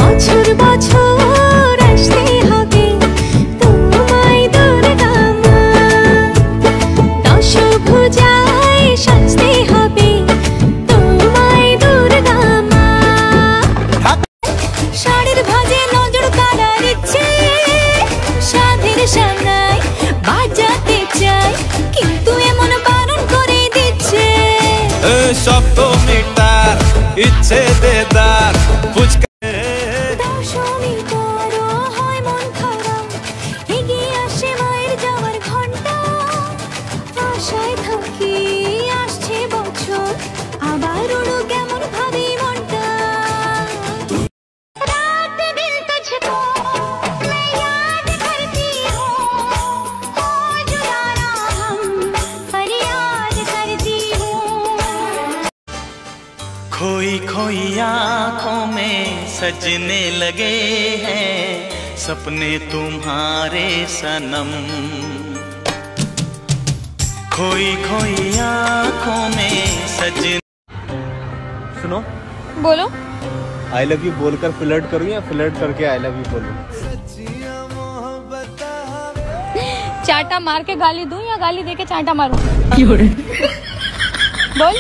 বছর বছর আসতে হবে তোমায় দুর্গা মা, দশভুজায় সাজতে হবে তোমায় দুর্গা মা। শাড়ির ভাজে নজর কাড়ার ইচ্ছে, সাধের সামনায় বাজাতে চাই, কিন্তু এমন বারণ করে দিচ্ছে। শব্দ মিটার ইচ্ছে দেদার ফুচকা দর্শনী করো হয় মন খারাপ, এগিয়ে আসে মায়ের যাওয়ার ঘন্টা, আশায় থাকি আসছে বছর, আবার উড়ো কেমন ভাবি মনটা। রাত দিল তুঝকো मैं याद करती हूँ, ओ जुदाना हम फरियाद करती हूँ। खोई खोई आँखों में सजने लगे हैं सपने तुम्हारे सनम, खोई खोई आँखों में सजने। सुनो, बोलो। आई लव यू बोलकर फ्लर्ट करूँ या फ्लर्ट करके आई लव यू बोलूं? चाटा मार के गाली दूं या गाली दे के चाटा मारूं? बोल।